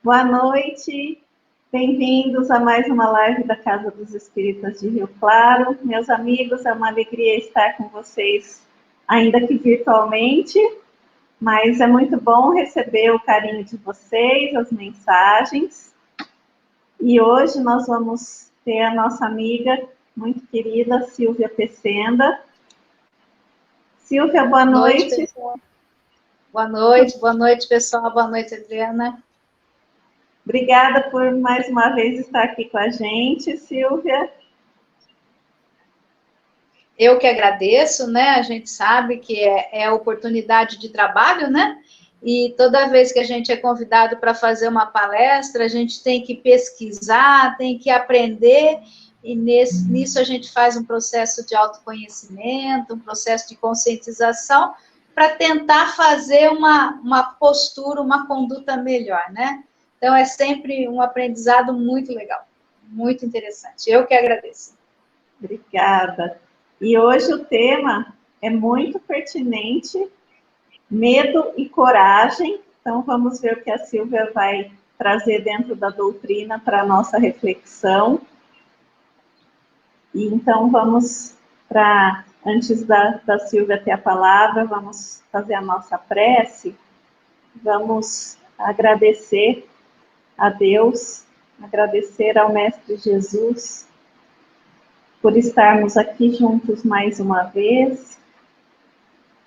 Boa noite, bem-vindos a mais uma live da Casa dos Espíritas de Rio Claro. Meus amigos, é uma alegria estar com vocês, ainda que virtualmente, mas é muito bom receber o carinho de vocês, as mensagens. E hoje nós vamos ter a nossa amiga muito querida, Silvia Pecenda. Silvia, boa noite. Boa noite, pessoal. Boa noite, Adriana. Obrigada por mais uma vez estar aqui com a gente, Silvia. Eu que agradeço, né? A gente sabe que é oportunidade de trabalho, né? E toda vez que a gente é convidado para fazer uma palestra, a gente tem que pesquisar, tem que aprender, e nisso a gente faz um processo de autoconhecimento, um processo de conscientização, para tentar fazer uma postura, uma conduta melhor, né? Então, é sempre um aprendizado muito legal, muito interessante. Eu que agradeço. Obrigada. E hoje o tema é muito pertinente, medo e coragem. Então, vamos ver o que a Silvia vai trazer dentro da doutrina para a nossa reflexão. E então, vamos para, antes da Silvia ter a palavra, vamos fazer a nossa prece. Vamos agradecer a Deus, agradecer ao Mestre Jesus por estarmos aqui juntos mais uma vez,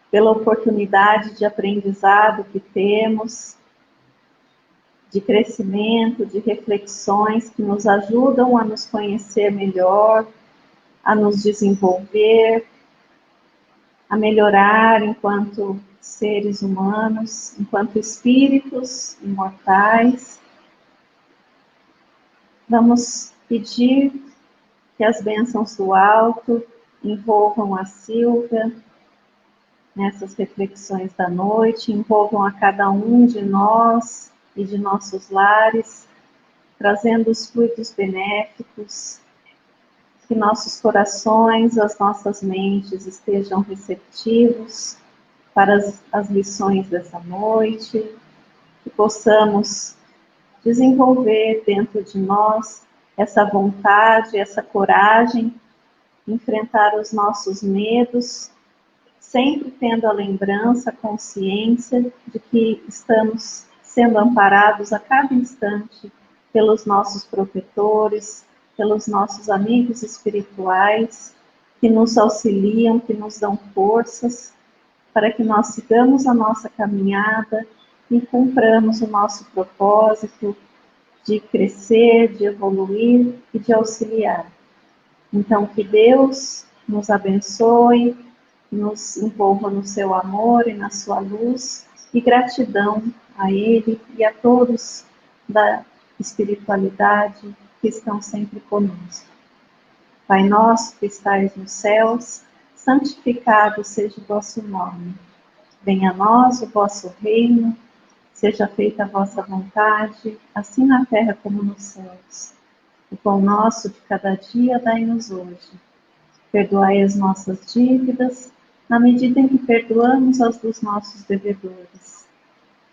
pela oportunidade de aprendizado que temos, de crescimento, de reflexões que nos ajudam a nos conhecer melhor, a nos desenvolver, a melhorar enquanto seres humanos, enquanto espíritos imortais. Vamos pedir que as bênçãos do alto envolvam a Silvia nessas reflexões da noite, envolvam a cada um de nós e de nossos lares, trazendo os fluidos benéficos, que nossos corações, as nossas mentes estejam receptivos para as lições dessa noite, que possamos desenvolver dentro de nós essa vontade, essa coragem, enfrentar os nossos medos, sempre tendo a lembrança, a consciência de que estamos sendo amparados a cada instante pelos nossos protetores, pelos nossos amigos espirituais, que nos auxiliam, que nos dão forças, para que nós sigamos a nossa caminhada e cumpramos o nosso propósito de crescer, de evoluir e de auxiliar. Então, que Deus nos abençoe, nos envolva no seu amor e na sua luz, e gratidão a Ele e a todos da espiritualidade que estão sempre conosco. Pai nosso que estais nos céus, santificado seja o vosso nome. Venha a nós o vosso reino, seja feita a vossa vontade, assim na terra como nos céus. O pão nosso de cada dia dai-nos hoje. Perdoai as nossas dívidas, na medida em que perdoamos as dos nossos devedores.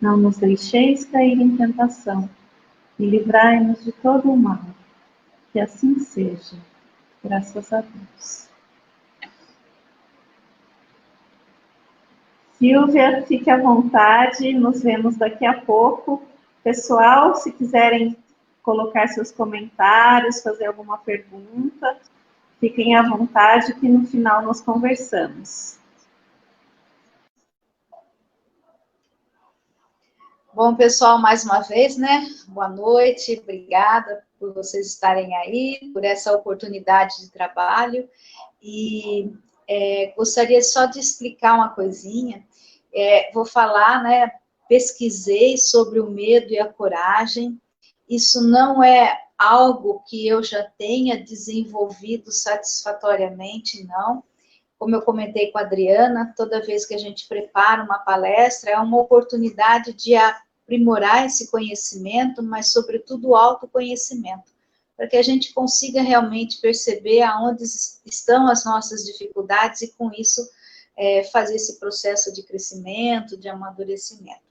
Não nos deixeis cair em tentação, e livrai-nos de todo o mal. Que assim seja. Graças a Deus. Silvia, fique à vontade, nos vemos daqui a pouco. Pessoal, se quiserem colocar seus comentários, fazer alguma pergunta, fiquem à vontade que no final nós conversamos. Bom, pessoal, mais uma vez, né? Boa noite, obrigada por vocês estarem aí, por essa oportunidade de trabalho. E gostaria só de explicar uma coisinha. Vou falar, né? Pesquisei sobre o medo e a coragem. Isso não é algo que eu já tenha desenvolvido satisfatoriamente, não. Como eu comentei com a Adriana, toda vez que a gente prepara uma palestra, é uma oportunidade de aprimorar esse conhecimento, mas, sobretudo, o autoconhecimento, para que a gente consiga realmente perceber aonde estão as nossas dificuldades e, com isso, fazer esse processo de crescimento, de amadurecimento.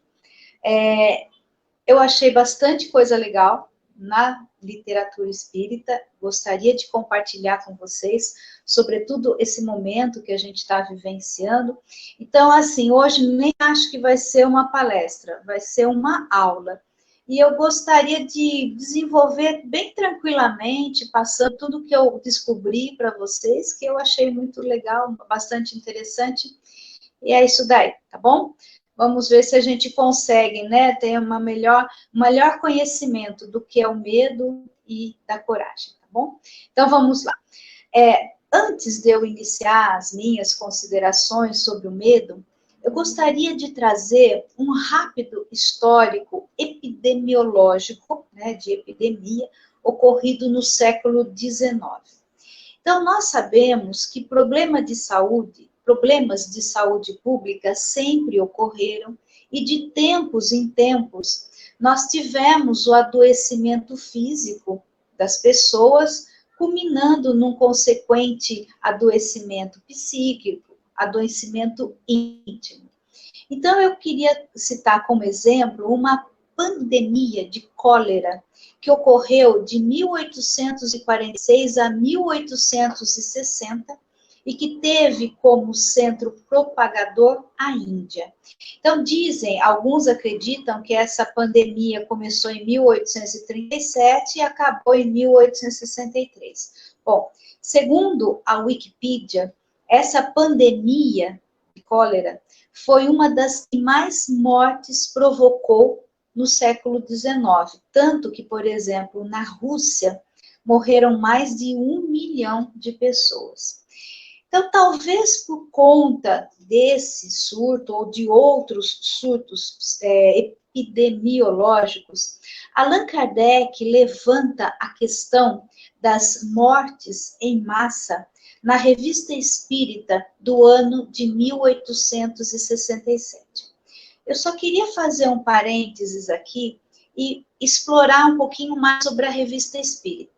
eu achei bastante coisa legal na literatura espírita, gostaria de compartilhar com vocês, sobretudo esse momento que a gente está vivenciando. Então, assim, hoje nem acho que vai ser uma palestra, vai ser uma aula. E eu gostaria de desenvolver bem tranquilamente, passando tudo que eu descobri para vocês, que eu achei muito legal, bastante interessante. E é isso daí, tá bom? Vamos ver se a gente consegue, né, ter um melhor conhecimento do que é o medo e da coragem, tá bom? Então, vamos lá. Antes de eu iniciar as minhas considerações sobre o medo, eu gostaria de trazer um rápido histórico epidemiológico, né, de epidemia, ocorrido no século XIX. Então, nós sabemos que problemas de saúde pública sempre ocorreram e de tempos em tempos nós tivemos o adoecimento físico das pessoas, culminando num consequente adoecimento psíquico, adoecimento íntimo. Então, eu queria citar como exemplo uma pandemia de cólera que ocorreu de 1846 a 1860 e que teve como centro propagador a Índia. Então, alguns acreditam que essa pandemia começou em 1837 e acabou em 1863. Bom, segundo a Wikipedia, essa pandemia de cólera foi uma das que mais mortes provocou no século XIX. Tanto que, por exemplo, na Rússia, morreram mais de 1 milhão de pessoas. Então, talvez por conta desse surto ou de outros surtos epidemiológicos, Allan Kardec levanta a questão das mortes em massa na Revista Espírita do ano de 1867. Eu só queria fazer um parênteses aqui e explorar um pouquinho mais sobre a Revista Espírita.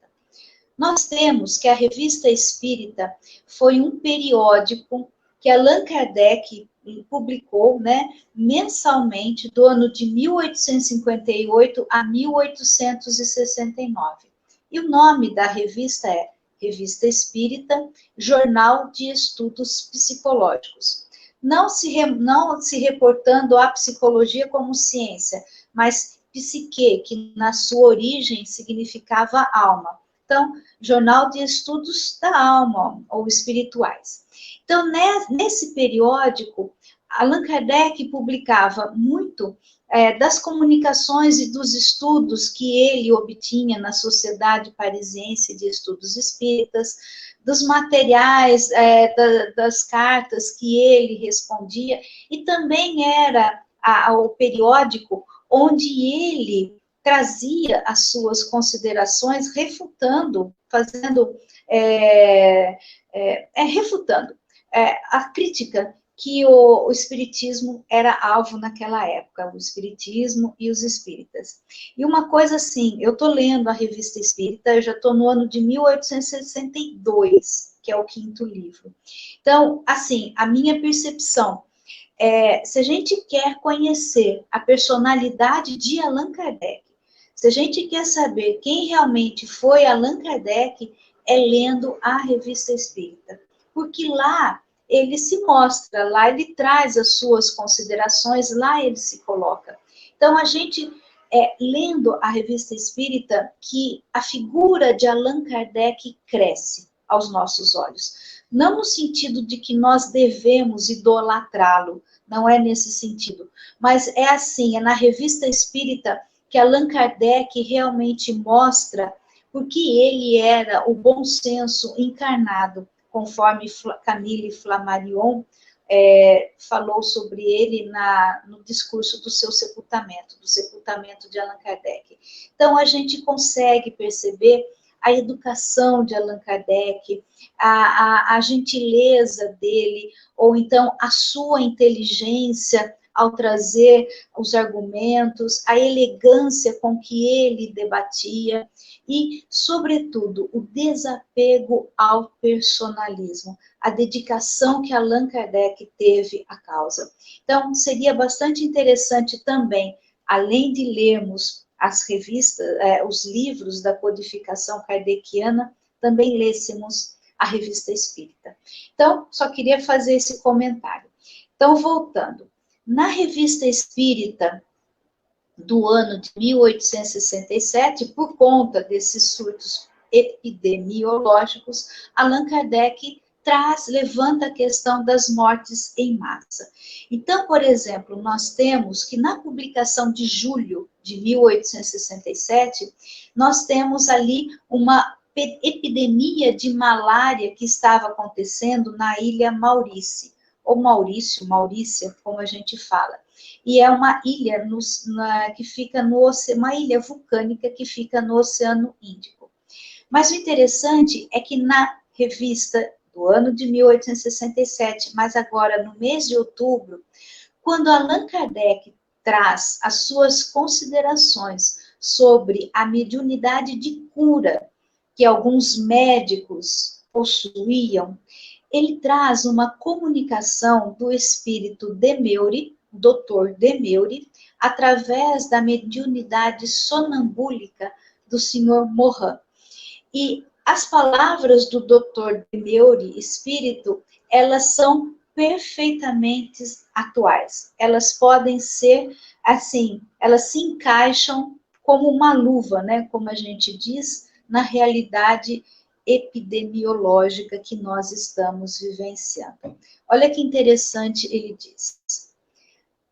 Nós temos que a Revista Espírita foi um periódico que Allan Kardec publicou, né, mensalmente, do ano de 1858 a 1869. E o nome da revista é Revista Espírita, Jornal de Estudos Psicológicos. Não se reportando à psicologia como ciência, mas psique, que na sua origem significava alma. Então, Jornal de Estudos da Alma, ou espirituais. Então, nesse periódico, Allan Kardec publicava muito das comunicações e dos estudos que ele obtinha na Sociedade Parisiense de Estudos Espíritas, dos materiais, das cartas que ele respondia, e também era o periódico onde ele trazia as suas considerações, refutando a crítica que o Espiritismo era alvo naquela época, o Espiritismo e os espíritas. E uma coisa assim, eu estou lendo a Revista Espírita, eu já estou no ano de 1862, que é o 5º livro. Então, assim, a minha percepção se a gente quer conhecer a personalidade de Allan Kardec, se a gente quer saber quem realmente foi Allan Kardec, é lendo a Revista Espírita. Porque lá ele se mostra, lá ele traz as suas considerações, lá ele se coloca. Então, a gente, lendo a Revista Espírita, que a figura de Allan Kardec cresce aos nossos olhos. Não no sentido de que nós devemos idolatrá-lo, não é nesse sentido. Mas é assim, é na Revista Espírita que Allan Kardec realmente mostra porque ele era o bom senso encarnado, conforme Camille Flammarion falou sobre ele no discurso do seu sepultamento, do sepultamento de Allan Kardec. Então, a gente consegue perceber a educação de Allan Kardec, a gentileza dele, ou então a sua inteligência ao trazer os argumentos, a elegância com que ele debatia e, sobretudo, o desapego ao personalismo, a dedicação que Allan Kardec teve à causa. Então, seria bastante interessante também além de lermos as revistas, os livros da codificação kardeciana, também lêssemos a Revista Espírita. Então, só queria fazer esse comentário. Então, voltando. Na Revista Espírita do ano de 1867, por conta desses surtos epidemiológicos, Allan Kardec levanta a questão das mortes em massa. Então, por exemplo, nós temos que na publicação de julho de 1867, nós temos ali uma epidemia de malária que estava acontecendo na ilha Maurícia, ou Maurícia, como a gente fala. E é uma ilha que fica uma ilha vulcânica que fica no Oceano Índico. Mas o interessante é que na revista do ano de 1867, mas agora no mês de outubro, quando Allan Kardec traz as suas considerações sobre a mediunidade de cura que alguns médicos possuíam, ele traz uma comunicação do espírito Demeuri, Dr. Demeuri, através da mediunidade sonambúlica do Sr. Morin. E as palavras do Dr. Demeuri, espírito, elas são perfeitamente atuais. Elas podem ser, assim, elas se encaixam como uma luva, né? Como a gente diz, na realidade epidemiológica que nós estamos vivenciando. Olha que interessante ele diz.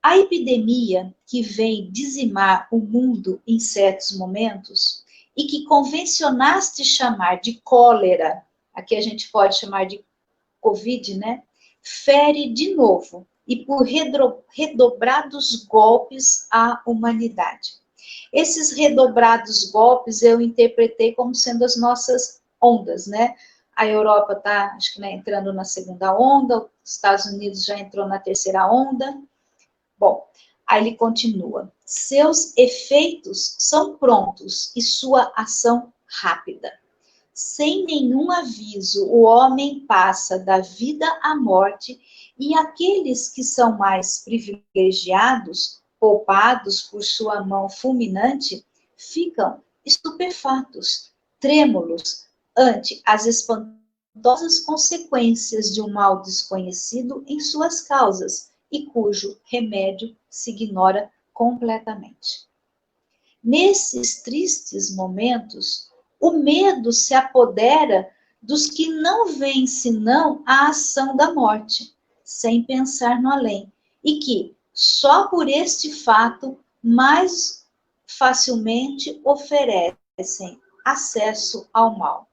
A epidemia que vem dizimar o mundo em certos momentos e que convencionaste chamar de cólera, aqui a gente pode chamar de Covid, né? Fere de novo e por redobrados golpes a humanidade. Esses redobrados golpes eu interpretei como sendo as nossas ondas, né? A Europa está, acho que, né, entrando na segunda onda, os Estados Unidos já entrou na terceira onda. Bom, aí ele continua. Seus efeitos são prontos e sua ação rápida. Sem nenhum aviso, o homem passa da vida à morte e aqueles que são mais privilegiados, poupados por sua mão fulminante, ficam estupefatos, trêmulos, ante as espantosas consequências de um mal desconhecido em suas causas e cujo remédio se ignora completamente. Nesses tristes momentos, o medo se apodera dos que não veem senão a ação da morte, sem pensar no além, e que, só por este fato, mais facilmente oferecem acesso ao mal.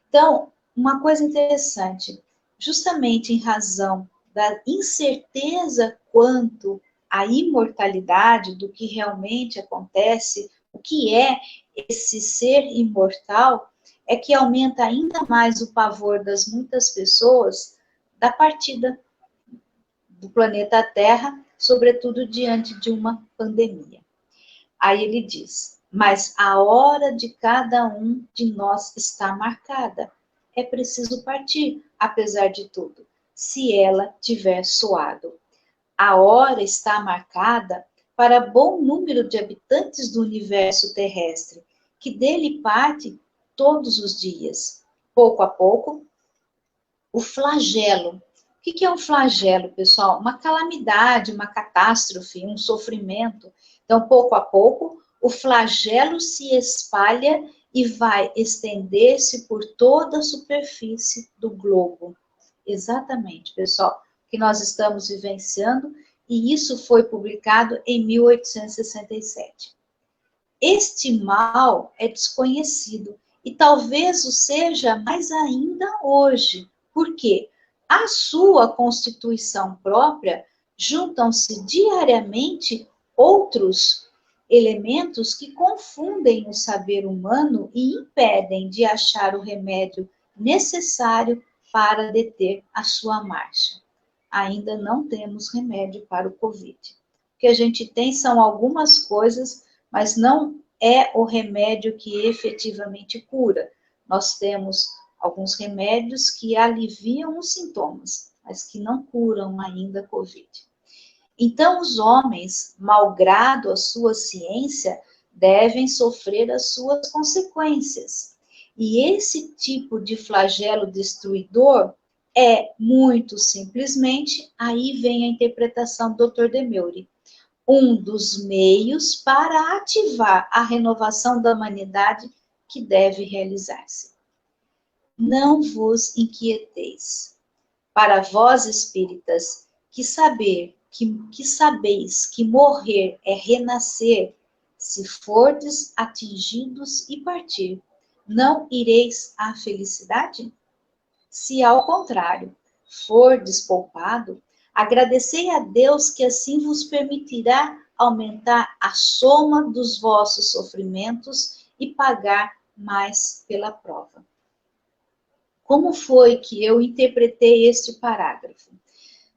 Então, uma coisa interessante, justamente em razão da incerteza quanto à imortalidade do que realmente acontece, o que é esse ser imortal, é que aumenta ainda mais o pavor das muitas pessoas da partida do planeta Terra, sobretudo diante de uma pandemia. Aí ele diz, mas a hora de cada um de nós está marcada. É preciso partir, apesar de tudo, se ela tiver soado. A hora está marcada para bom número de habitantes do universo terrestre, que dele parte todos os dias. Pouco a pouco, o flagelo. O que é um flagelo, pessoal? Uma calamidade, uma catástrofe, um sofrimento. Então, pouco a pouco, o flagelo se espalha e vai estender-se por toda a superfície do globo. Exatamente, pessoal, que nós estamos vivenciando, e isso foi publicado em 1867. Este mal é desconhecido, e talvez o seja mais ainda hoje. Por quê? À sua constituição própria, juntam-se diariamente outros elementos que confundem o saber humano e impedem de achar o remédio necessário para deter a sua marcha. Ainda não temos remédio para o Covid. O que a gente tem são algumas coisas, mas não é o remédio que efetivamente cura. Nós temos alguns remédios que aliviam os sintomas, mas que não curam ainda a Covid. Então, os homens, malgrado a sua ciência, devem sofrer as suas consequências. E esse tipo de flagelo destruidor é, muito simplesmente, aí vem a interpretação do Dr. Demeuri, um dos meios para ativar a renovação da humanidade que deve realizar-se. Não vos inquieteis. Para vós, espíritas, que sabeis que morrer é renascer, se fordes atingidos e partir, não ireis à felicidade? Se, ao contrário, fordes poupado, agradecei a Deus que assim vos permitirá aumentar a soma dos vossos sofrimentos e pagar mais pela prova. Como foi que eu interpretei este parágrafo?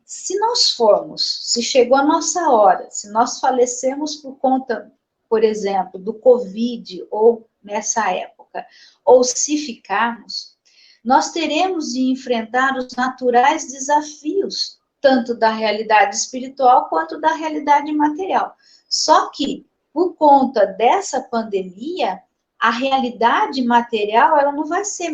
Se chegou a nossa hora, se nós falecemos por conta, por exemplo, do Covid, ou nessa época, ou se ficarmos, nós teremos de enfrentar os naturais desafios, tanto da realidade espiritual quanto da realidade material. Só que, por conta dessa pandemia, a realidade material ela não vai ser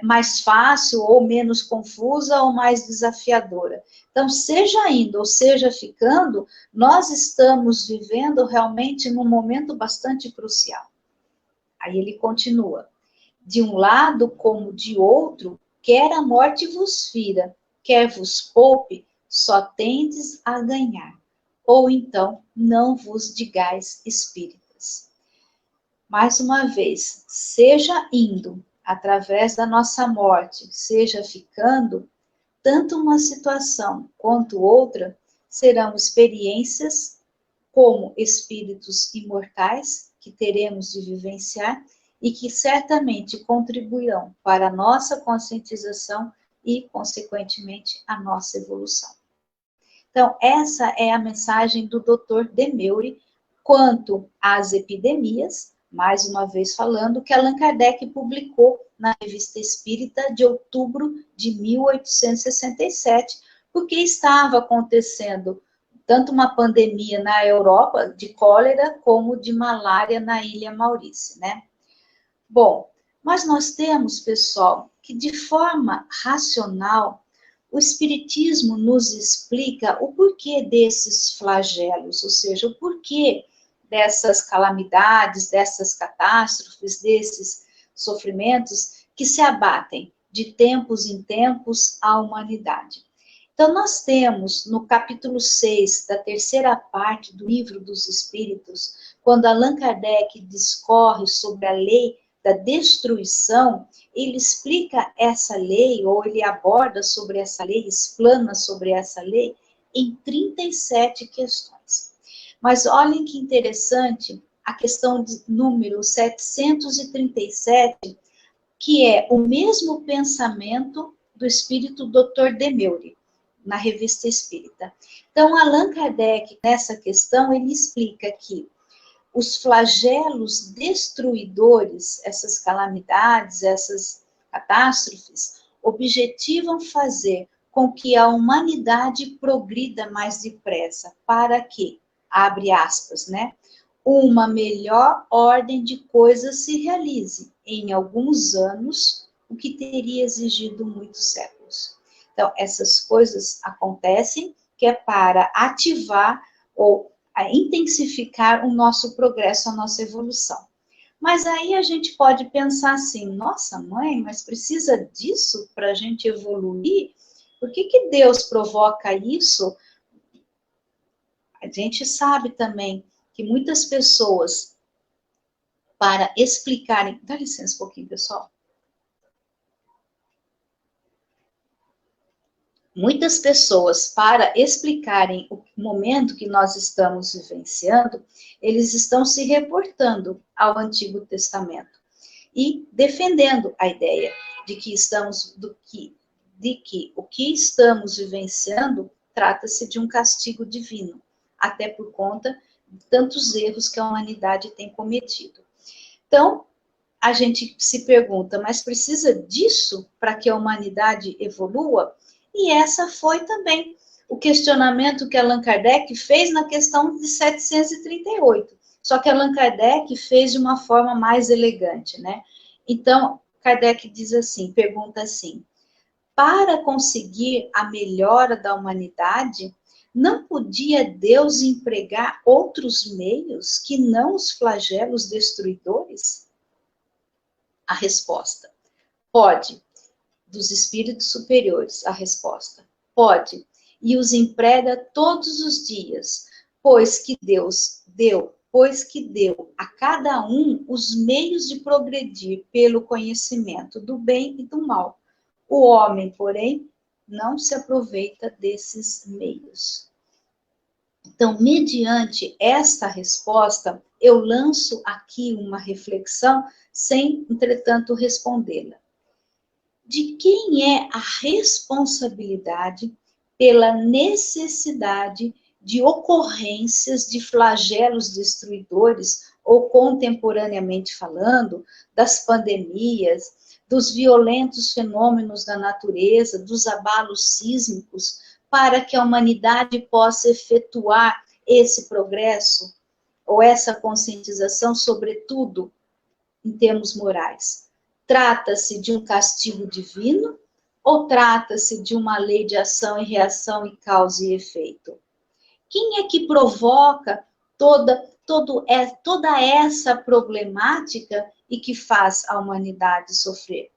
mais fácil, ou menos confusa, ou mais desafiadora. Então, seja indo ou seja ficando, nós estamos vivendo realmente num momento bastante crucial. Aí ele continua. De um lado como de outro, quer a morte vos fira, quer vos poupe, só tendes a ganhar. Ou então, não vos digais espíritas. Mais uma vez, seja indo, através da nossa morte, seja ficando, tanto uma situação quanto outra serão experiências como espíritos imortais que teremos de vivenciar e que certamente contribuirão para a nossa conscientização e, consequentemente, a nossa evolução. Então, essa é a mensagem do Dr. Demeuri quanto às epidemias, mais uma vez falando, que Allan Kardec publicou na Revista Espírita de outubro de 1867, porque estava acontecendo tanto uma pandemia na Europa de cólera, como de malária na Ilha Maurícia, né? Bom, mas nós temos, pessoal, que de forma racional, o Espiritismo nos explica o porquê desses flagelos, ou seja, o porquê dessas calamidades, dessas catástrofes, desses sofrimentos que se abatem de tempos em tempos à humanidade. Então, nós temos no capítulo 6 da terceira parte do Livro dos Espíritos, quando Allan Kardec discorre sobre a lei da destruição, ele explica essa lei, ou ele aborda sobre essa lei, explana sobre essa lei, em 37 questões. Mas olhem que interessante a questão de número 737, que é o mesmo pensamento do espírito Dr. Demeuri, na Revista Espírita. Então, Allan Kardec, nessa questão, ele explica que os flagelos destruidores, essas calamidades, essas catástrofes, objetivam fazer com que a humanidade progrida mais depressa, para que, abre aspas, né, uma melhor ordem de coisas se realize em alguns anos, o que teria exigido muitos séculos. Então, essas coisas acontecem que é para ativar ou a intensificar o nosso progresso, a nossa evolução. Mas aí a gente pode pensar assim, nossa mãe, mas precisa disso para a gente evoluir? Por que Deus provoca isso? A gente sabe também que muitas pessoas, para explicarem... Dá licença um pouquinho, pessoal. Muitas pessoas, para explicarem o momento que nós estamos vivenciando, eles estão se reportando ao Antigo Testamento e defendendo a ideia de que o que estamos vivenciando trata-se de um castigo divino, até por conta de tantos erros que a humanidade tem cometido. Então, a gente se pergunta, mas precisa disso para que a humanidade evolua? E essa foi também o questionamento que Allan Kardec fez na questão de 738. Só que Allan Kardec fez de uma forma mais elegante, né? Então, Kardec diz assim, pergunta assim: para conseguir a melhora da humanidade, não podia Deus empregar outros meios que não os flagelos destruidores? A resposta: pode. Dos espíritos superiores, a resposta: pode. E os emprega todos os dias, pois que deu a cada um os meios de progredir pelo conhecimento do bem e do mal. O homem, porém, não se aproveita desses meios. Então, mediante esta resposta, eu lanço aqui uma reflexão, sem, entretanto, respondê-la. De quem é a responsabilidade pela necessidade de ocorrências de flagelos destruidores, ou contemporaneamente falando, das pandemias, dos violentos fenômenos da natureza, dos abalos sísmicos, para que a humanidade possa efetuar esse progresso, ou essa conscientização, sobretudo em termos morais? Trata-se de um castigo divino ou trata-se de uma lei de ação e reação e causa e efeito? Quem é que provoca toda essa problemática e que faz a humanidade sofrer?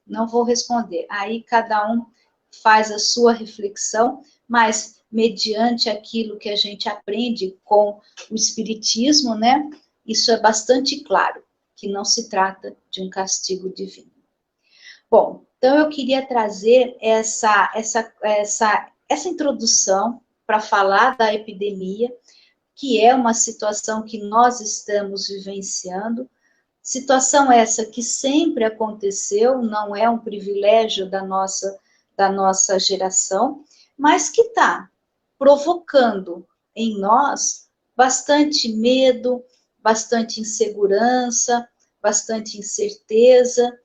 Não vou responder. Aí cada um faz a sua reflexão, mas mediante aquilo que a gente aprende com o Espiritismo, né? Isso é bastante claro, que não se trata de um castigo divino. Bom, então eu queria trazer essa introdução para falar da epidemia, que é uma situação que nós estamos vivenciando, situação essa que sempre aconteceu, não é um privilégio da nossa geração, mas que está provocando em nós bastante medo, bastante insegurança, bastante incerteza,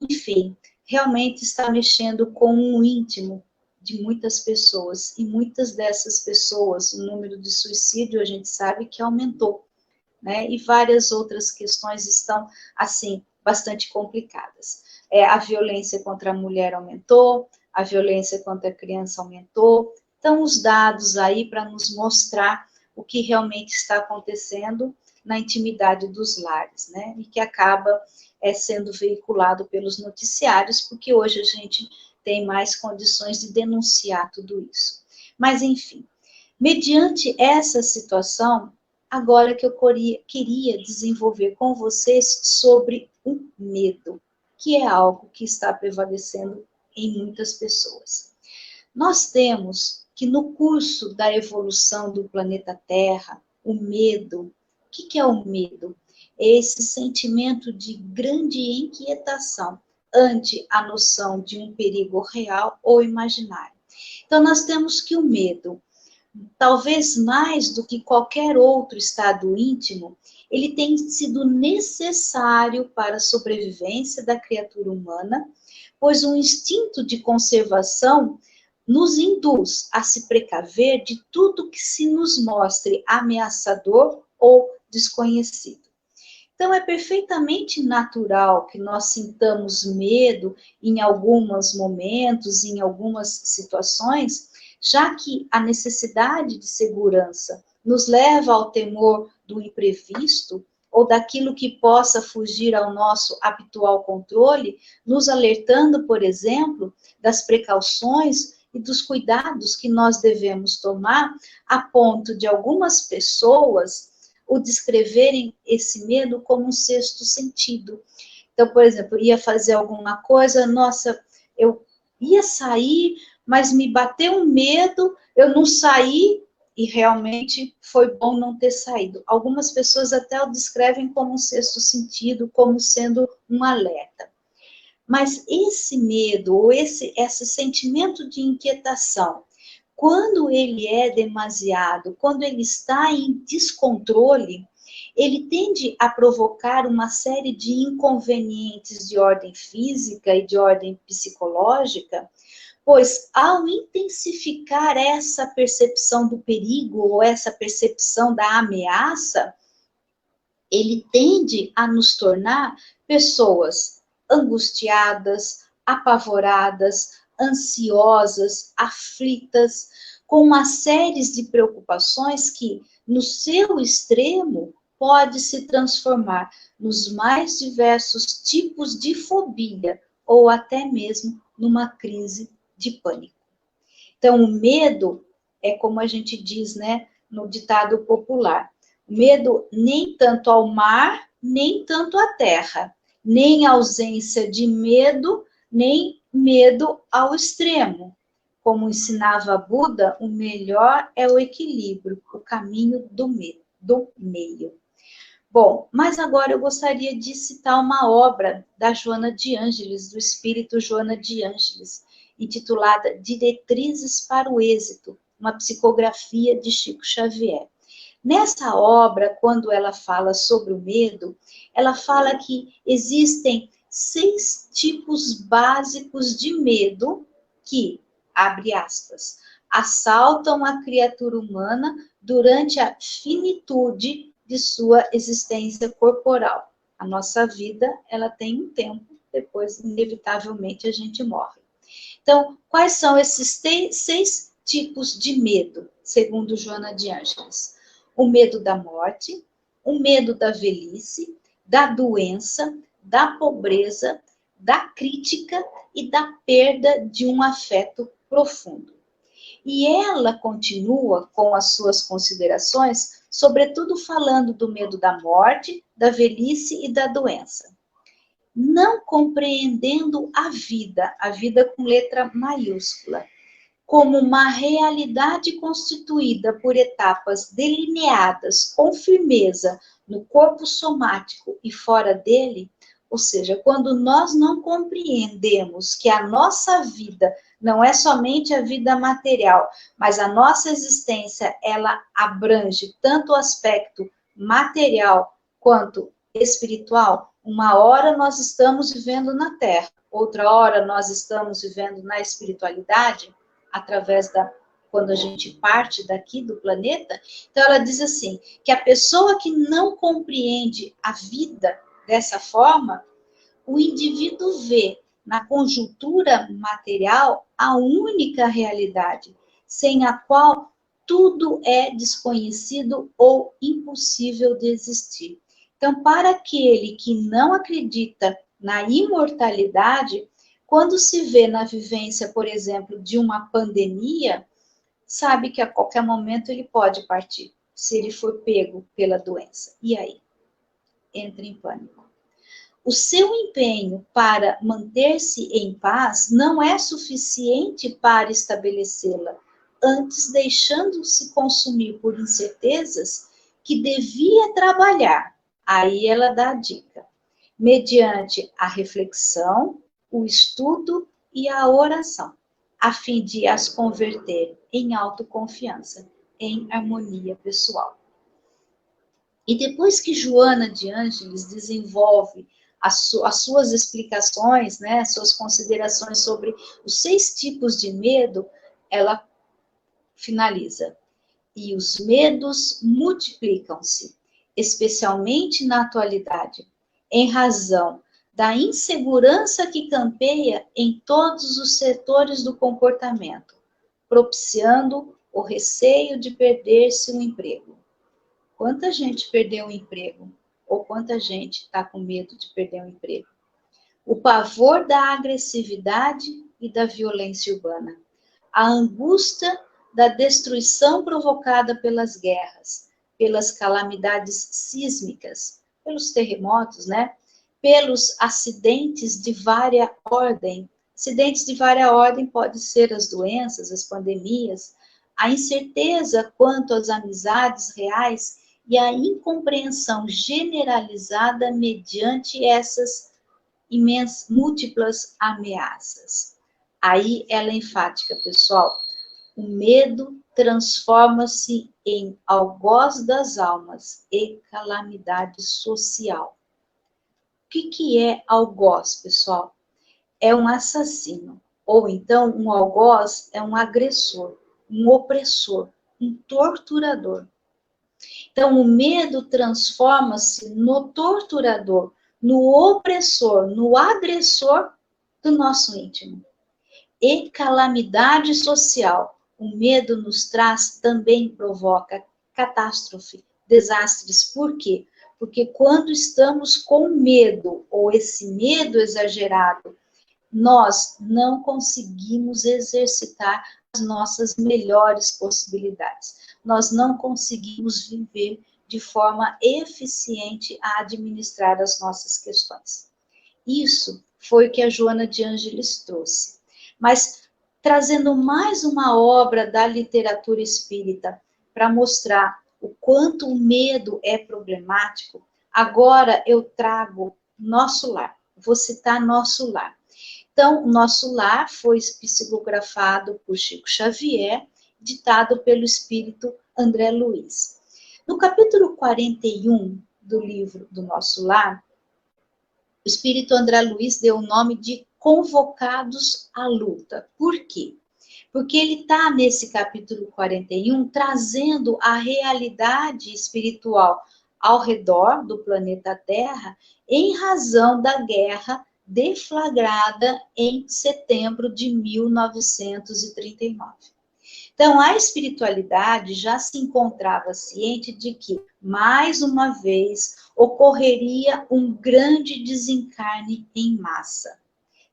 enfim, realmente está mexendo com o íntimo de muitas pessoas, e muitas dessas pessoas, o número de suicídio a gente sabe que aumentou, né? E várias outras questões estão, assim, bastante complicadas. A violência contra a mulher aumentou, a violência contra a criança aumentou, então os dados aí para nos mostrar o que realmente está acontecendo na intimidade dos lares, né? E que acaba sendo veiculado pelos noticiários, porque hoje a gente tem mais condições de denunciar tudo isso. Mas, enfim, mediante essa situação, agora que eu queria desenvolver com vocês sobre o medo, que é algo que está prevalecendo em muitas pessoas. Nós temos que no curso da evolução do planeta Terra, o medo, o que é o medo? É esse sentimento de grande inquietação ante a noção de um perigo real ou imaginário. Então, nós temos que o medo, talvez mais do que qualquer outro estado íntimo, ele tem sido necessário para a sobrevivência da criatura humana, pois um instinto de conservação nos induz a se precaver de tudo que se nos mostre ameaçador ou desconhecido. Então, é perfeitamente natural que nós sintamos medo em alguns momentos, em algumas situações, já que a necessidade de segurança nos leva ao temor do imprevisto ou daquilo que possa fugir ao nosso habitual controle, nos alertando, por exemplo, das precauções e dos cuidados que nós devemos tomar, a ponto de algumas pessoas o descreverem esse medo como um sexto sentido. Então, por exemplo, ia fazer alguma coisa, nossa, eu ia sair, mas me bateu um medo, eu não saí, e realmente foi bom não ter saído. Algumas pessoas até o descrevem como um sexto sentido, como sendo um alerta. Mas esse medo, ou esse sentimento de inquietação, quando ele é demasiado, quando ele está em descontrole, ele tende a provocar uma série de inconvenientes de ordem física e de ordem psicológica, pois ao intensificar essa percepção do perigo ou essa percepção da ameaça, ele tende a nos tornar pessoas angustiadas, apavoradas, ansiosas, aflitas, com uma série de preocupações que, no seu extremo, pode se transformar nos mais diversos tipos de fobia ou até mesmo numa crise de pânico. Então, o medo é como a gente diz, né, no ditado popular, medo nem tanto ao mar, nem tanto à terra, nem ausência de medo, nem medo ao extremo. Como ensinava Buda, o melhor é o equilíbrio, o caminho do meio. Bom, mas agora eu gostaria de citar uma obra da Joana de Ângeles, do espírito Joana de Ângeles, intitulada Diretrizes para o Êxito, uma psicografia de Chico Xavier. Nessa obra, quando ela fala sobre o medo, ela fala que existem 6 tipos básicos de medo que, abre aspas, assaltam a criatura humana durante a finitude de sua existência corporal. A nossa vida, ela tem um tempo, depois, inevitavelmente, a gente morre. Então, quais são esses 6 tipos de medo, segundo Joana de Ângeles? O medo da morte, o medo da velhice, da doença, da pobreza, da crítica e da perda de um afeto profundo. E ela continua com as suas considerações, sobretudo falando do medo da morte, da velhice e da doença. Não compreendendo a vida com letra maiúscula, como uma realidade constituída por etapas delineadas com firmeza no corpo somático e fora dele, ou seja, quando nós não compreendemos que a nossa vida não é somente a vida material, mas a nossa existência, ela abrange tanto o aspecto material quanto espiritual. Uma hora nós estamos vivendo na Terra, outra hora nós estamos vivendo na espiritualidade, através quando a gente parte daqui do planeta. Então ela diz assim, que a pessoa que não compreende a vida dessa forma, o indivíduo vê na conjuntura material a única realidade, sem a qual tudo é desconhecido ou impossível de existir. Então, para aquele que não acredita na imortalidade, quando se vê na vivência, por exemplo, de uma pandemia, sabe que a qualquer momento ele pode partir, se ele for pego pela doença. E aí? Entra em pânico. O seu empenho para manter-se em paz não é suficiente para estabelecê-la, antes deixando-se consumir por incertezas que devia trabalhar. Aí ela dá a dica. Mediante a reflexão, o estudo e a oração, a fim de as converter em autoconfiança, em harmonia pessoal. E depois que Joana de Ângeles desenvolve as suas explicações, né, suas considerações sobre os 6 tipos de medo, ela finaliza. E os medos multiplicam-se, especialmente na atualidade, em razão da insegurança que campeia em todos os setores do comportamento, propiciando o receio de perder-se um emprego. Quanta gente perdeu o emprego? Ou quanta gente está com medo de perder o emprego? O pavor da agressividade e da violência urbana. A angústia da destruição provocada pelas guerras, pelas calamidades sísmicas, pelos terremotos, né? Pelos acidentes de vária ordem. Acidentes de vária ordem podem ser as doenças, as pandemias, a incerteza quanto às amizades reais e a incompreensão generalizada mediante essas múltiplas ameaças. Aí ela é enfática, pessoal. O medo transforma-se em algoz das almas e calamidade social. O que é algoz, pessoal? É um assassino, Ou então, um algoz é um agressor, um opressor, um torturador. Então, o medo transforma-se no torturador, no opressor, no agressor do nosso íntimo. E calamidade social. O medo nos traz, também provoca catástrofe, desastres. Por quê? Porque quando estamos com medo, ou esse medo exagerado, nós não conseguimos exercitar as nossas melhores possibilidades. Nós não conseguimos viver de forma eficiente a administrar as nossas questões. Isso foi o que a Joana de Ângeles trouxe. Mas trazendo mais uma obra da literatura espírita para mostrar o quanto o medo é problemático, agora eu trago Nosso Lar. Vou citar Nosso Lar. Então, o Nosso Lar foi psicografado por Chico Xavier, ditado pelo espírito André Luiz. No capítulo 41 do livro do Nosso Lar, o espírito André Luiz deu o nome de Convocados à Luta. Por quê? Porque ele está nesse capítulo 41 trazendo a realidade espiritual ao redor do planeta Terra em razão da guerra deflagrada em setembro de 1939. Então, a espiritualidade já se encontrava ciente de que, mais uma vez, ocorreria um grande desencarne em massa.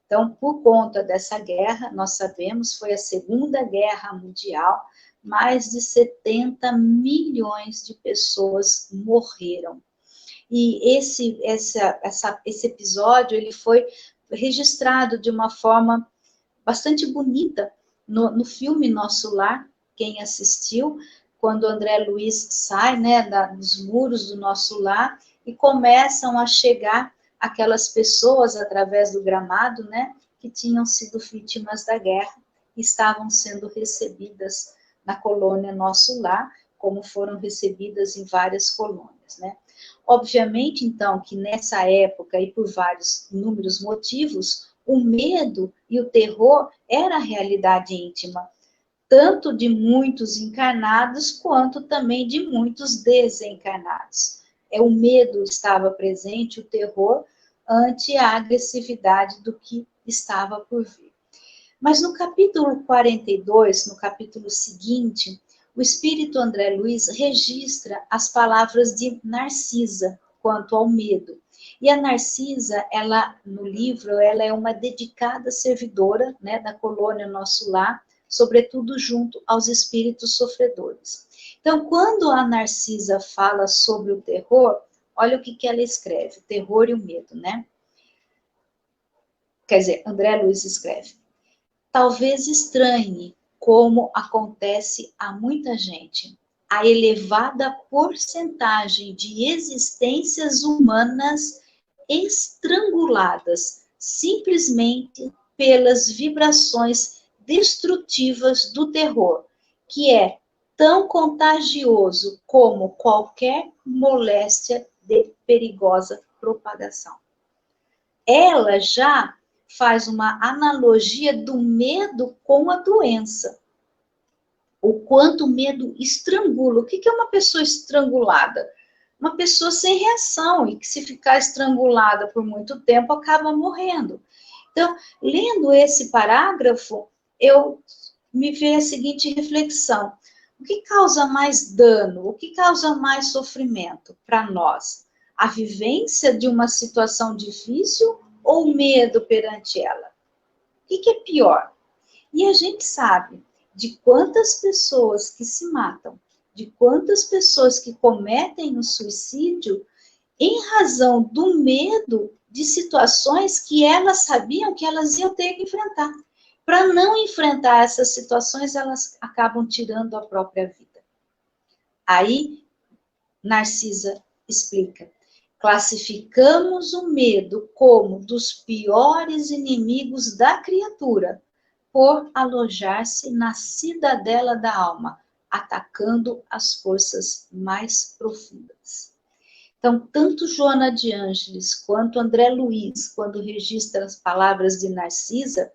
Então, por conta dessa guerra, nós sabemos, foi a Segunda Guerra Mundial, mais de 70 milhões de pessoas morreram. E esse episódio ele foi registrado de uma forma bastante bonita no filme Nosso Lar. Quem assistiu, quando André Luiz sai, né, dos muros do Nosso Lar e começam a chegar aquelas pessoas através do gramado, né, que tinham sido vítimas da guerra e estavam sendo recebidas na colônia Nosso Lar, como foram recebidas em várias colônias, né. Obviamente, então, que nessa época, e por vários inúmeros motivos, o medo e o terror era a realidade íntima, tanto de muitos encarnados, quanto também de muitos desencarnados. O medo estava presente, o terror, ante a agressividade do que estava por vir. Mas no capítulo 42, no capítulo seguinte, o espírito André Luiz registra as palavras de Narcisa quanto ao medo. E a Narcisa, ela, no livro, ela é uma dedicada servidora, né, da colônia Nosso Lar, sobretudo junto aos espíritos sofredores. Então, quando a Narcisa fala sobre o terror, olha o que ela escreve, o terror e o medo, né? Quer dizer, André Luiz escreve: talvez estranhe como acontece a muita gente a elevada porcentagem de existências humanas estranguladas simplesmente pelas vibrações destrutivas do terror, que é tão contagioso como qualquer moléstia de perigosa propagação. Ela já faz uma analogia do medo com a doença. O quanto o medo estrangula. O que é uma pessoa estrangulada? Uma pessoa sem reação e que, se ficar estrangulada por muito tempo, acaba morrendo. Então, lendo esse parágrafo, me veio a seguinte reflexão: o que causa mais dano? O que causa mais sofrimento para nós? A vivência de uma situação difícil ou o medo perante ela? O que é pior? E a gente sabe de quantas pessoas que se matam, de quantas pessoas que cometem o suicídio em razão do medo de situações que elas sabiam que elas iam ter que enfrentar. Para não enfrentar essas situações, elas acabam tirando a própria vida. Aí, Narcisa explica: classificamos o medo como dos piores inimigos da criatura, por alojar-se na cidadela da alma, atacando as forças mais profundas. Então, tanto Joana de Ângeles quanto André Luiz, quando registra as palavras de Narcisa,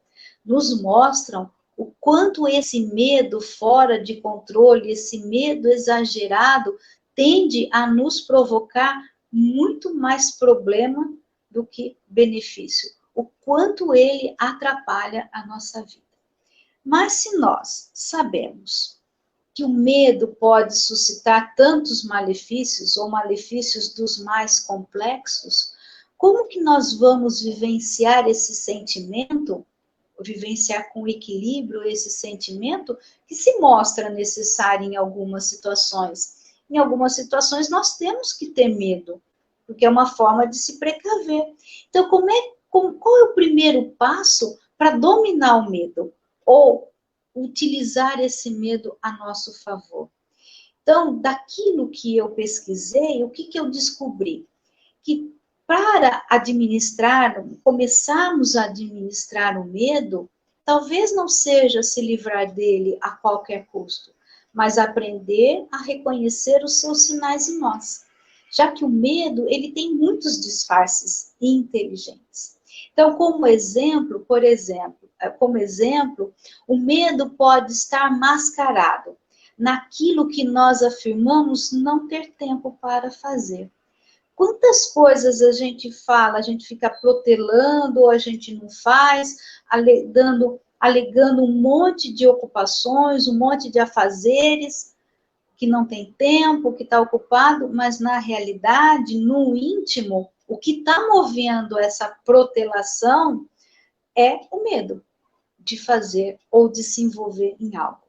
nos mostram o quanto esse medo fora de controle, esse medo exagerado, tende a nos provocar muito mais problema do que benefício. O quanto ele atrapalha a nossa vida. Mas se nós sabemos que o medo pode suscitar tantos malefícios, ou malefícios dos mais complexos, como que nós vamos vivenciar esse sentimento, vivenciar com equilíbrio esse sentimento que se mostra necessário em algumas situações? Em algumas situações nós temos que ter medo, porque é uma forma de se precaver. Então, qual é o primeiro passo para dominar o medo? Ou utilizar esse medo a nosso favor? Então, daquilo que eu pesquisei, o que eu descobri? Que para começarmos a administrar o medo, talvez não seja se livrar dele a qualquer custo, mas aprender a reconhecer os seus sinais em nós. Já que o medo, ele tem muitos disfarces inteligentes. Então, como exemplo, o medo pode estar mascarado naquilo que nós afirmamos não ter tempo para fazer. Quantas coisas a gente fala, a gente fica protelando, ou a gente não faz, alegando um monte de ocupações, um monte de afazeres, que não tem tempo, que está ocupado, mas na realidade, no íntimo, o que está movendo essa protelação é o medo de fazer ou de se envolver em algo.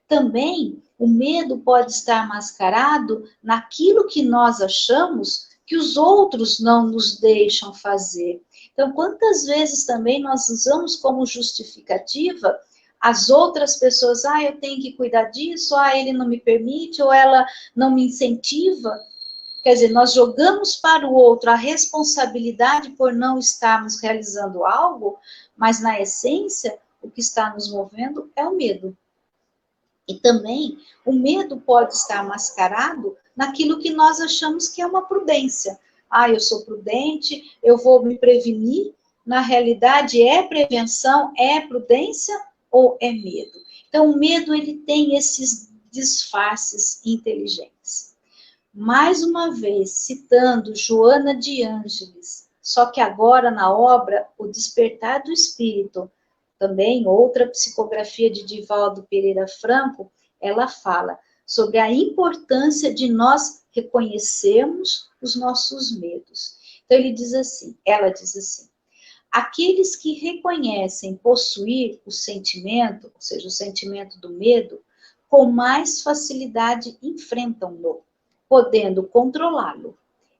Também, o medo pode estar mascarado naquilo que nós achamos que os outros não nos deixam fazer. Então, quantas vezes também nós usamos como justificativa as outras pessoas, eu tenho que cuidar disso, ele não me permite, ou ela não me incentiva. Quer dizer, nós jogamos para o outro a responsabilidade por não estarmos realizando algo, mas na essência, o que está nos movendo é o medo. E também, o medo pode estar mascarado naquilo que nós achamos que é uma prudência. Eu sou prudente, eu vou me prevenir. Na realidade, é prevenção, é prudência ou é medo? Então, o medo, ele tem esses disfarces inteligentes. Mais uma vez, citando Joana de Ângeles, só que agora na obra O Despertar do Espírito, também outra psicografia de Divaldo Pereira Franco, ela fala sobre a importância de nós reconhecermos os nossos medos. Então ela diz assim, aqueles que reconhecem possuir o sentimento, ou seja, o sentimento do medo, com mais facilidade enfrentam-no, podendo controlá-lo,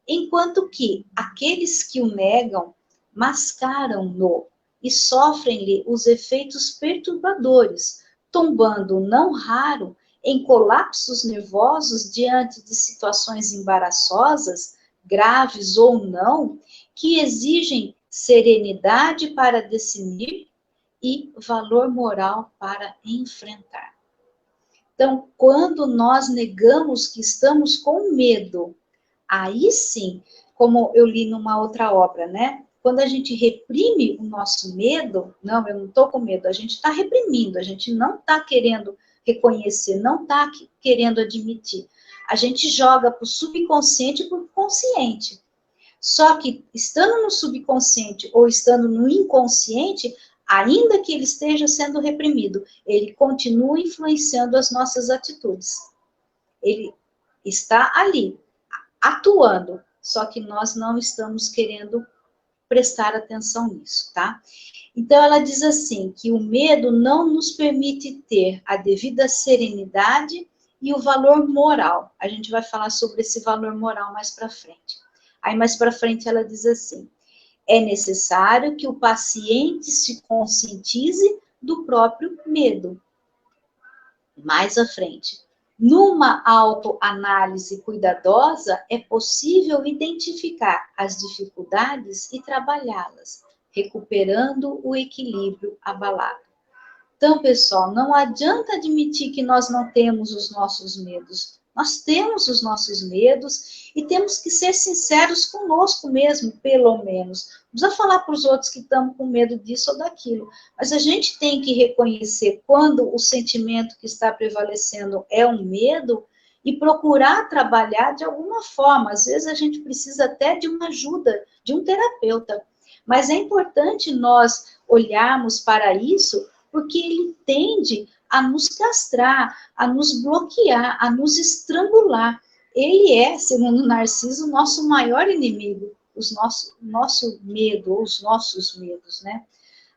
enquanto que aqueles que o negam mascaram-no e sofrem-lhe os efeitos perturbadores, tombando não raro em colapsos nervosos diante de situações embaraçosas, graves ou não, que exigem serenidade para decidir e valor moral para enfrentar. Então, quando nós negamos que estamos com medo, aí sim, como eu li numa outra obra, né? Quando a gente reprime o nosso medo, não, eu não estou com medo, a gente está reprimindo, a gente não está querendo reconhecer, não está querendo admitir. A gente joga para o subconsciente e para o consciente. Só que estando no subconsciente ou estando no inconsciente, ainda que ele esteja sendo reprimido, ele continua influenciando as nossas atitudes. Ele está ali, atuando, só que nós não estamos querendo prestar atenção nisso, tá? Então, ela diz assim, que o medo não nos permite ter a devida serenidade e o valor moral. A gente vai falar sobre esse valor moral mais para frente. Aí, mais para frente, ela diz assim, é necessário que o paciente se conscientize do próprio medo. Mais à frente, numa autoanálise cuidadosa, é possível identificar as dificuldades e trabalhá-las, recuperando o equilíbrio abalado. Então, pessoal, não adianta admitir que nós não temos os nossos medos. Nós temos os nossos medos e temos que ser sinceros conosco mesmo, pelo menos. Não precisa falar para os outros que estamos com medo disso ou daquilo, mas a gente tem que reconhecer quando o sentimento que está prevalecendo é um medo e procurar trabalhar de alguma forma. Às vezes a gente precisa até de uma ajuda, de um terapeuta. Mas é importante nós olharmos para isso, porque ele tende a nos castrar, a nos bloquear, a nos estrangular. Ele é, segundo Narciso, o nosso maior inimigo, nosso medo, ou os nossos medos, né?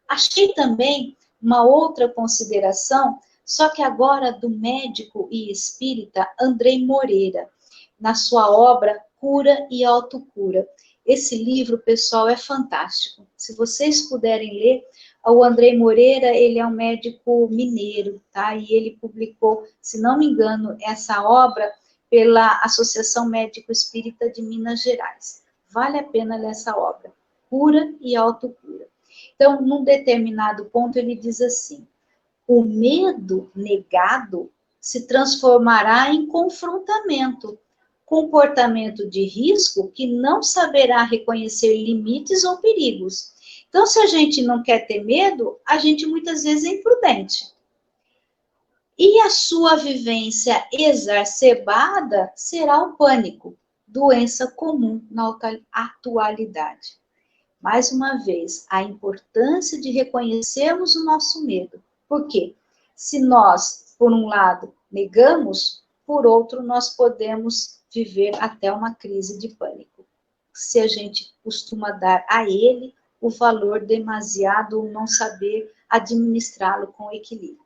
Achei também uma outra consideração, só que agora do médico e espírita Andrei Moreira, na sua obra Cura e Autocura. Esse livro, pessoal, é fantástico. Se vocês puderem ler, o Andrei Moreira, ele é um médico mineiro, tá? E ele publicou, se não me engano, essa obra pela Associação Médico Espírita de Minas Gerais. Vale a pena ler essa obra, Cura e Autocura. Então, num determinado ponto, ele diz assim: o medo negado se transformará em confrontamento, comportamento de risco que não saberá reconhecer limites ou perigos. Então, se a gente não quer ter medo, a gente muitas vezes é imprudente. E a sua vivência exacerbada será o pânico, doença comum na atualidade. Mais uma vez, a importância de reconhecermos o nosso medo. Por quê? Se nós, por um lado, negamos, por outro, nós podemos viver até uma crise de pânico. Se a gente costuma dar a ele o valor demasiado ou não saber administrá-lo com equilíbrio.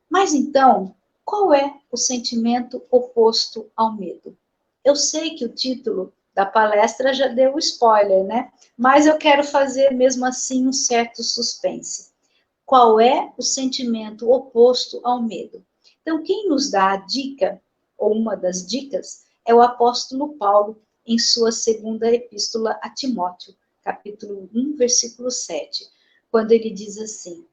Mas então, qual é o sentimento oposto ao medo? Eu sei que o título da palestra já deu o spoiler, né? Mas eu quero fazer mesmo assim um certo suspense. Qual é o sentimento oposto ao medo? Então, quem nos dá a dica, ou uma das dicas, é o apóstolo Paulo, em sua segunda epístola a Timóteo, capítulo 1, versículo 7, quando ele diz assim: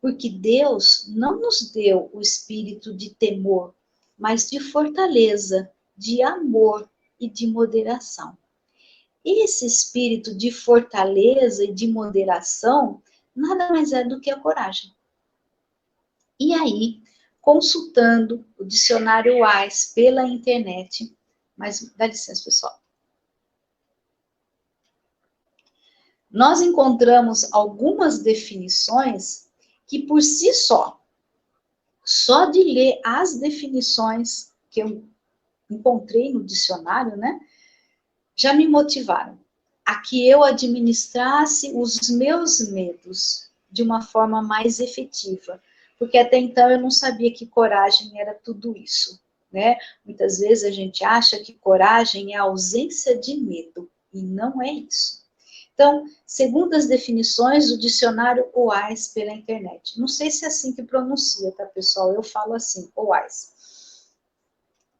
porque Deus não nos deu o espírito de temor, mas de fortaleza, de amor e de moderação. Esse espírito de fortaleza e de moderação nada mais é do que a coragem. E aí, consultando o dicionário Wise pela internet, mas dá licença, pessoal. Nós encontramos algumas definições que por si só de ler as definições que eu encontrei no dicionário, né, já me motivaram a que eu administrasse os meus medos de uma forma mais efetiva, porque até então eu não sabia que coragem era tudo isso, né? Muitas vezes a gente acha que coragem é a ausência de medo, e não é isso. Então, segundo as definições do dicionário Wise pela internet, não sei se é assim que pronuncia, tá, pessoal? Eu falo assim, Wise.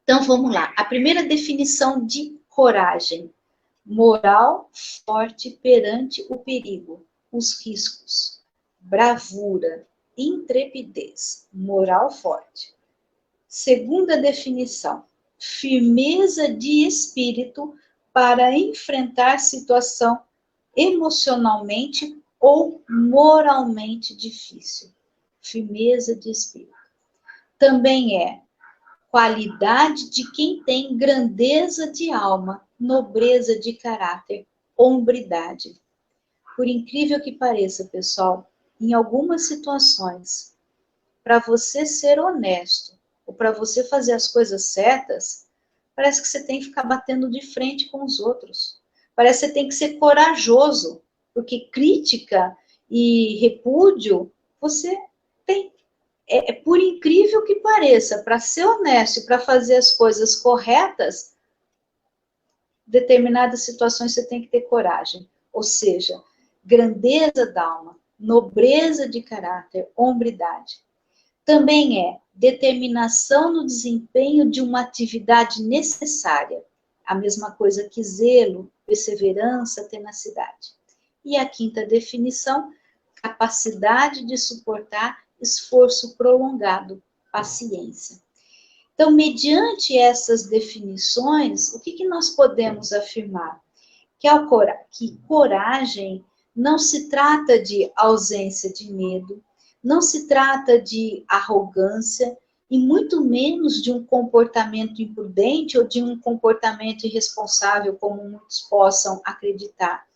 Então, vamos lá. A primeira definição de coragem: moral forte perante o perigo, os riscos, bravura, intrepidez, moral forte. Segunda definição: firmeza de espírito para enfrentar situação emocionalmente ou moralmente difícil. Firmeza de espírito. Também é qualidade de quem tem grandeza de alma, nobreza de caráter, hombridade. Por incrível que pareça, pessoal, em algumas situações, para você ser honesto, ou para você fazer as coisas certas, parece que você tem que ficar batendo de frente com os outros. Parece que você tem que ser corajoso, porque crítica e repúdio você tem. Por incrível que pareça, para ser honesto e para fazer as coisas corretas, determinadas situações você tem que ter coragem. Ou seja, grandeza da alma, nobreza de caráter, hombridade. Também é determinação no desempenho de uma atividade necessária. A mesma coisa que zelo, perseverança, tenacidade. E a quinta definição, capacidade de suportar esforço prolongado, paciência. Então, mediante essas definições, o que nós podemos afirmar? Que coragem não se trata de ausência de medo, não se trata de arrogância, e muito menos de um comportamento imprudente ou de um comportamento irresponsável, como muitos possam acreditar.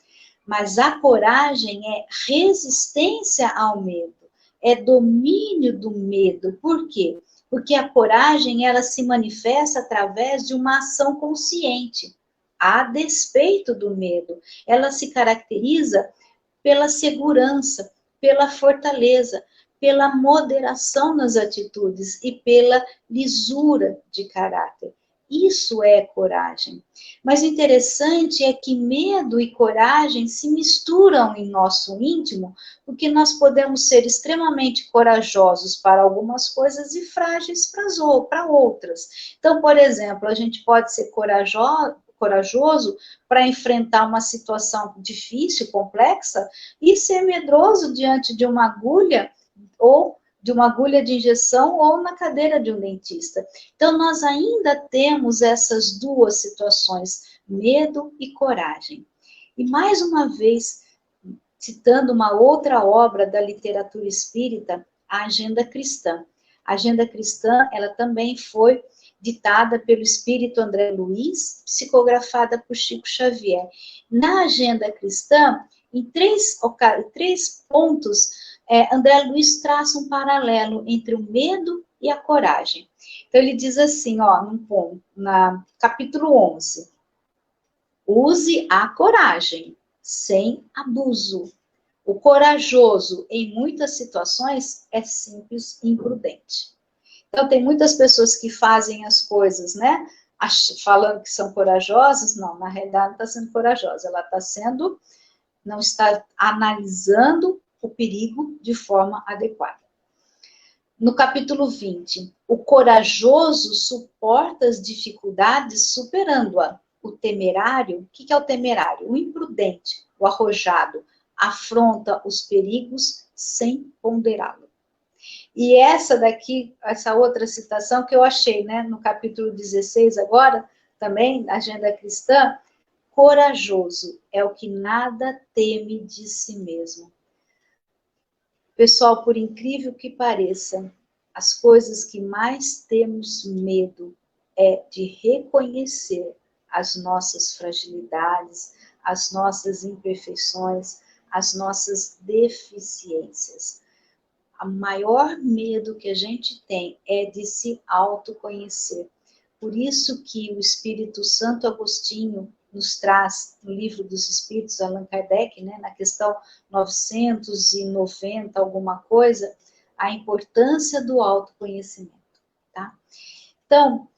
Mas a coragem é resistência ao medo, é domínio do medo. Por quê? Porque a coragem, ela se manifesta através de uma ação consciente, a despeito do medo. Ela se caracteriza pela segurança, pela fortaleza, pela moderação nas atitudes e pela lisura de caráter. Isso é coragem. Mas o interessante é que medo e coragem se misturam em nosso íntimo, porque nós podemos ser extremamente corajosos para algumas coisas e frágeis para outras. Então, por exemplo, a gente pode ser corajoso para enfrentar uma situação difícil, complexa, e ser medroso diante de uma agulha, ou de uma agulha de injeção, ou na cadeira de um dentista. Então, nós ainda temos essas duas situações, medo e coragem. E, mais uma vez, citando uma outra obra da literatura espírita, a Agenda Cristã. A Agenda Cristã, ela também foi ditada pelo espírito André Luiz, psicografada por Chico Xavier. Na Agenda Cristã, em três pontos, André Luiz traça um paralelo entre o medo e a coragem. Então, ele diz assim, na capítulo 11, use a coragem, sem abuso. O corajoso, em muitas situações, é simples e imprudente. Então, tem muitas pessoas que fazem as coisas, né, falando que são corajosas. Não, na realidade não está sendo corajosa, ela não está analisando o perigo de forma adequada. No capítulo 20, o corajoso suporta as dificuldades superando-a. O temerário, o que é o temerário? O imprudente, o arrojado, afronta os perigos sem ponderá-lo. E essa outra citação que eu achei, né, no capítulo 16 agora, também, Agenda Cristã, corajoso é o que nada teme de si mesmo. Pessoal, por incrível que pareça, as coisas que mais temos medo é de reconhecer as nossas fragilidades, as nossas imperfeições, as nossas deficiências. O maior medo que a gente tem é de se autoconhecer. Por isso que o Espírito Santo Agostinho nos traz, no Livro dos Espíritos, Allan Kardec, né, na questão 990, alguma coisa, a importância do autoconhecimento. Tá? Então,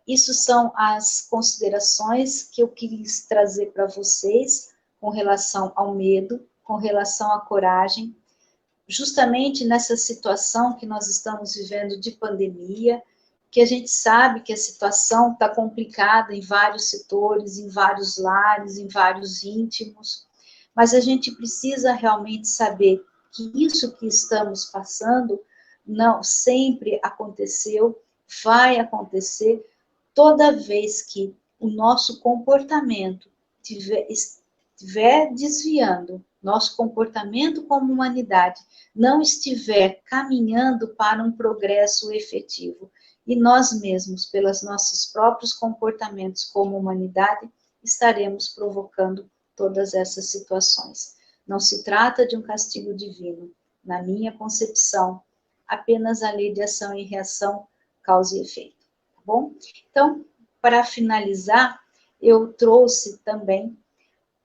isso são as considerações que eu quis trazer para vocês com relação ao medo, com relação à coragem, justamente nessa situação que nós estamos vivendo de pandemia, que a gente sabe que a situação está complicada em vários setores, em vários lares, em vários íntimos, mas a gente precisa realmente saber que isso que estamos passando não sempre aconteceu, vai acontecer toda vez que o nosso comportamento estiver desviando, nosso comportamento como humanidade não estiver caminhando para um progresso efetivo. E nós mesmos, pelos nossos próprios comportamentos como humanidade, estaremos provocando todas essas situações. Não se trata de um castigo divino. Na minha concepção, apenas a lei de ação e reação, causa e efeito. Tá bom? Então, para finalizar, eu trouxe também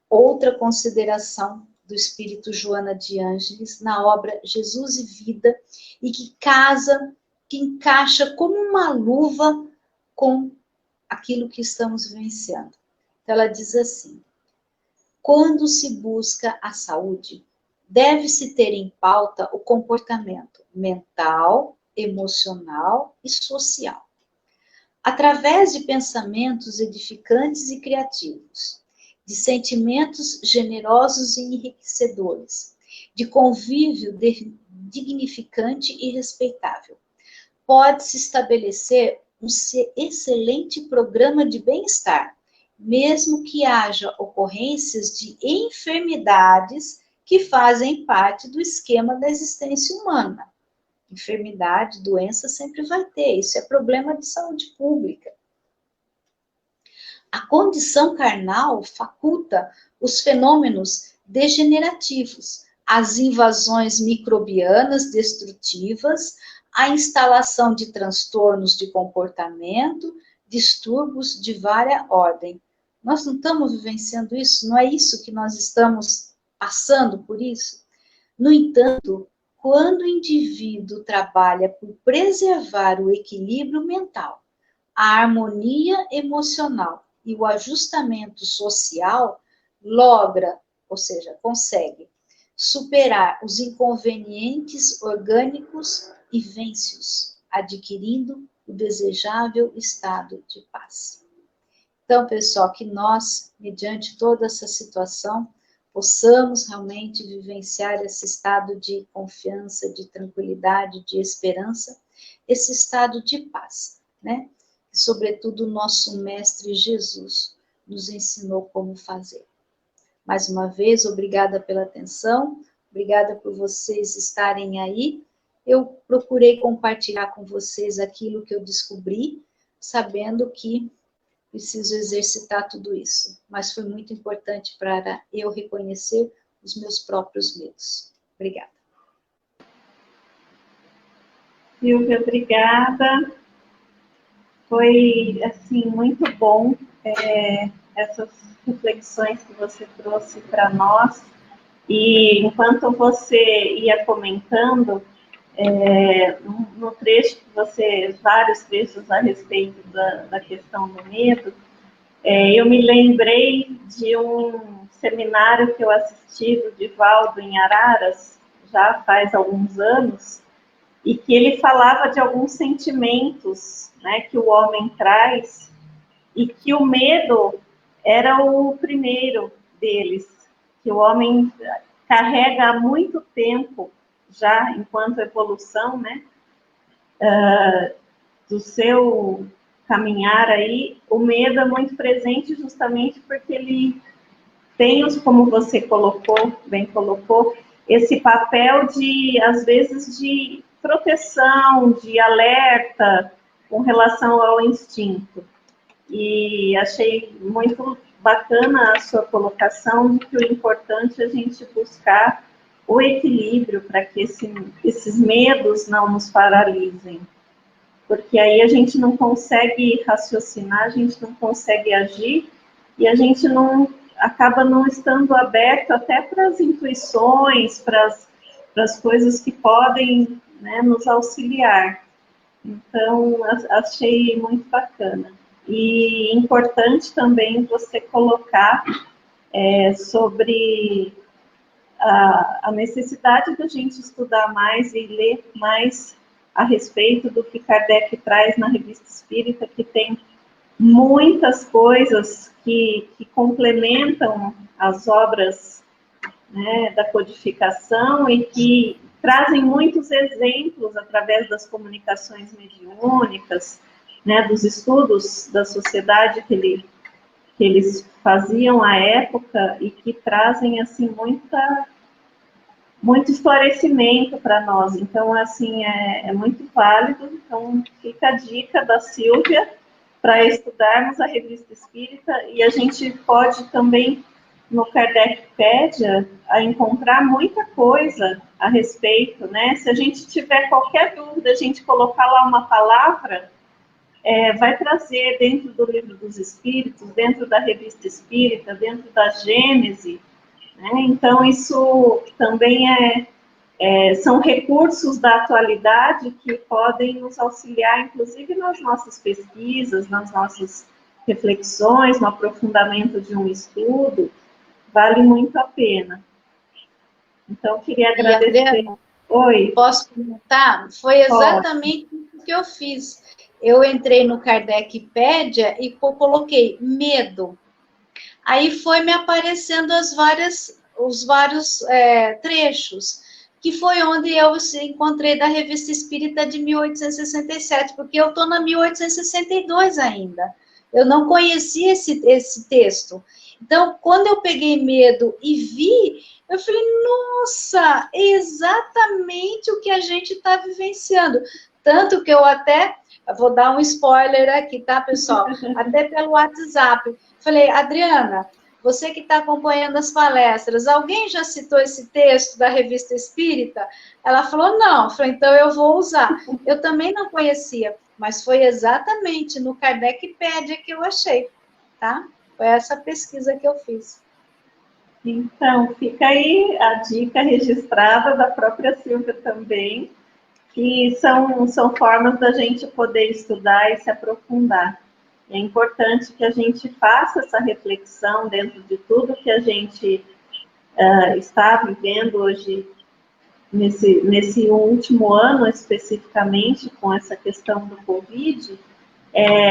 outra consideração do espírito Joana de Ângeles na obra Jesus e Vida, e que encaixa como uma luva com aquilo que estamos vivenciando. Então, ela diz assim: quando se busca a saúde, deve-se ter em pauta o comportamento mental, emocional e social. Através de pensamentos edificantes e criativos, de sentimentos generosos e enriquecedores, de convívio dignificante e respeitável, pode-se estabelecer um excelente programa de bem-estar, mesmo que haja ocorrências de enfermidades que fazem parte do esquema da existência humana. Enfermidade, doença sempre vai ter, isso é problema de saúde pública. A condição carnal faculta os fenômenos degenerativos, as invasões microbianas destrutivas, a instalação de transtornos de comportamento, distúrbios de várias ordem. Nós não estamos vivenciando isso? Não é isso que nós estamos passando por isso? No entanto, quando o indivíduo trabalha por preservar o equilíbrio mental, a harmonia emocional e o ajustamento social, logra, ou seja, consegue superar os inconvenientes orgânicos e vence-os, adquirindo o desejável estado de paz. Então, pessoal, que nós, mediante toda essa situação, possamos realmente vivenciar esse estado de confiança, de tranquilidade, de esperança, esse estado de paz, né? Que, sobretudo, o nosso Mestre Jesus nos ensinou como fazer. Mais uma vez, obrigada pela atenção, obrigada por vocês estarem aí. Eu procurei compartilhar com vocês aquilo que eu descobri, sabendo que preciso exercitar tudo isso. Mas foi muito importante para eu reconhecer os meus próprios medos. Obrigada. Silvia, obrigada. Foi, assim, muito bom essas reflexões que você trouxe para nós. E enquanto você ia comentando, no trecho que você, vários trechos a respeito da questão do medo, eu me lembrei de um seminário que eu assisti do Divaldo em Araras, já faz alguns anos, e que ele falava de alguns sentimentos, né, que o homem traz, e que o medo era o primeiro deles, que o homem carrega há muito tempo, já enquanto evolução, né, do seu caminhar aí, o medo é muito presente justamente porque ele tem, como você colocou, bem colocou, esse papel de, às vezes, de proteção, de alerta com relação ao instinto. E achei muito bacana a sua colocação de que o importante é a gente buscar o equilíbrio para que esses medos não nos paralisem. Porque aí a gente não consegue raciocinar, a gente não consegue agir e a gente não acaba não estando aberto até para as intuições, para as coisas que podem, né, nos auxiliar. Então, achei muito bacana. E importante também você colocar sobre a necessidade da gente estudar mais e ler mais a respeito do que Kardec traz na Revista Espírita, que tem muitas coisas que complementam as obras, né, da codificação e que trazem muitos exemplos através das comunicações mediúnicas, né, dos estudos da sociedade que eles faziam à época e que trazem, assim, muito esclarecimento para nós. Então, assim, é muito válido. Então, fica a dica da Silvia para estudarmos a Revista Espírita e a gente pode também, no Kardecpédia, encontrar muita coisa a respeito, né? Se a gente tiver qualquer dúvida, a gente colocar lá uma palavra, vai trazer dentro do Livro dos Espíritos, dentro da Revista Espírita, dentro da Gênese, né? Então, isso também são recursos da atualidade que podem nos auxiliar, inclusive, nas nossas pesquisas, nas nossas reflexões, no aprofundamento de um estudo, vale muito a pena. Então, queria agradecer. Oi. Posso comentar? Foi exatamente o que eu fiz. Eu entrei no Kardecpédia e coloquei medo. Aí foi me aparecendo os vários trechos. que foi onde eu encontrei da Revista Espírita de 1867, porque eu estou na 1862 ainda. Eu não conhecia esse texto. Então, quando eu peguei medo e vi, eu falei, nossa, é exatamente o que a gente está vivenciando. Tanto que eu vou dar um spoiler aqui, tá, pessoal? Até pelo WhatsApp. Falei, Adriana, você que está acompanhando as palestras, alguém já citou esse texto da Revista Espírita? Ela falou, não. Eu falei, então eu vou usar. Eu também não conhecia, mas foi exatamente no Kardecpédia que eu achei, tá? Foi essa pesquisa que eu fiz. Então, fica aí a dica registrada da própria Silvia também, que são formas da gente poder estudar e se aprofundar. É importante que a gente faça essa reflexão dentro de tudo que a gente está vivendo hoje, nesse último ano especificamente, com essa questão do Covid,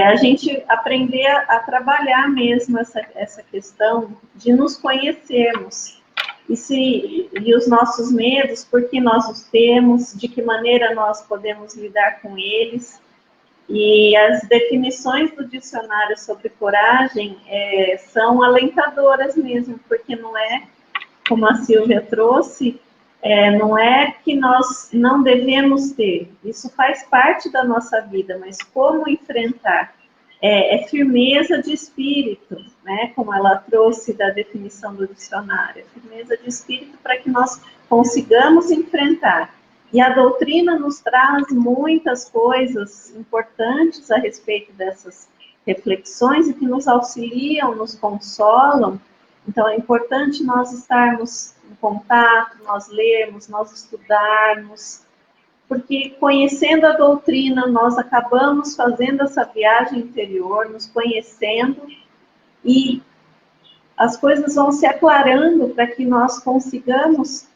a gente aprender a trabalhar mesmo essa questão de nos conhecermos. E os nossos medos, por que nós os temos, de que maneira nós podemos lidar com eles. E as definições do dicionário sobre coragem são alentadoras mesmo, porque não é, como a Silvia trouxe, não é que nós não devemos ter, isso faz parte da nossa vida, mas como enfrentar? É firmeza de espírito, né? Como ela trouxe da definição do dicionário, firmeza de espírito para que nós consigamos enfrentar. E a doutrina nos traz muitas coisas importantes a respeito dessas reflexões e que nos auxiliam, nos consolam. Então, é importante nós estarmos em contato, nós lermos, nós estudarmos, porque conhecendo a doutrina, nós acabamos fazendo essa viagem interior, nos conhecendo, e as coisas vão se aclarando para que nós consigamos,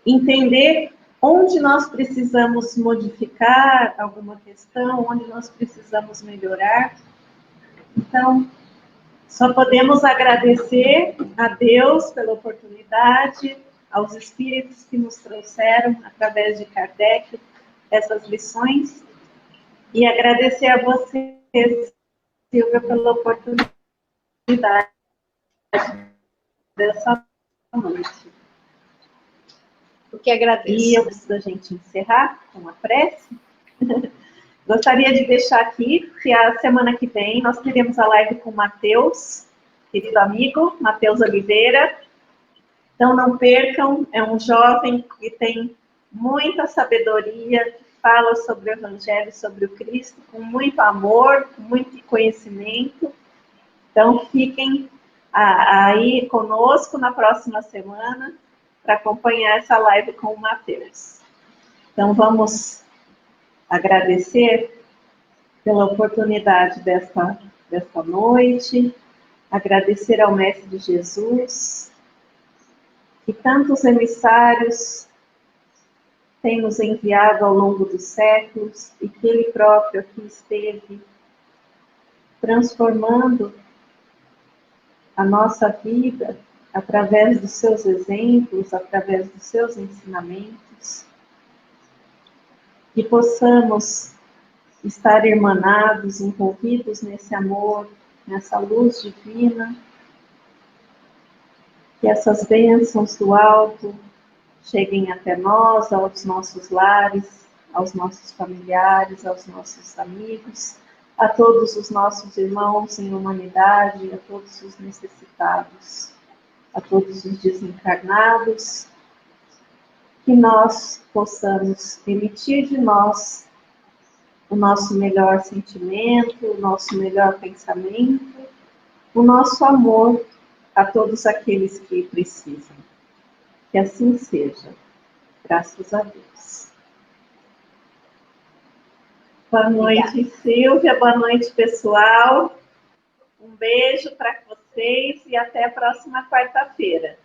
entender onde nós precisamos modificar alguma questão, onde nós precisamos melhorar. Então, só podemos agradecer a Deus pela oportunidade, aos espíritos que nos trouxeram, através de Kardec, essas lições, e agradecer a você, Silvia, pela oportunidade dessa noite. Eu que agradeço. E antes da gente encerrar com a prece, gostaria de deixar aqui que a semana que vem nós teremos a live com o Matheus, querido amigo, Matheus Oliveira. Então não percam, é um jovem que tem muita sabedoria, que fala sobre o Evangelho, sobre o Cristo, com muito amor, com muito conhecimento. Então fiquem aí conosco na próxima semana para acompanhar essa live com o Matheus. Então vamos agradecer pela oportunidade desta noite, agradecer ao Mestre Jesus, que tantos emissários tem nos enviado ao longo dos séculos e que Ele próprio aqui esteve transformando a nossa vida através dos seus exemplos, através dos seus ensinamentos, que possamos estar irmanados, envolvidos nesse amor, nessa luz divina, que essas bênçãos do alto cheguem até nós, aos nossos lares, aos nossos familiares, aos nossos amigos, a todos os nossos irmãos em humanidade, a todos os necessitados, a todos os desencarnados, que nós possamos emitir de nós o nosso melhor sentimento, o nosso melhor pensamento, o nosso amor a todos aqueles que precisam. Que assim seja. Graças a Deus. Boa noite, Silvia. Boa noite, pessoal. Um beijo para vocês e até a próxima quarta-feira.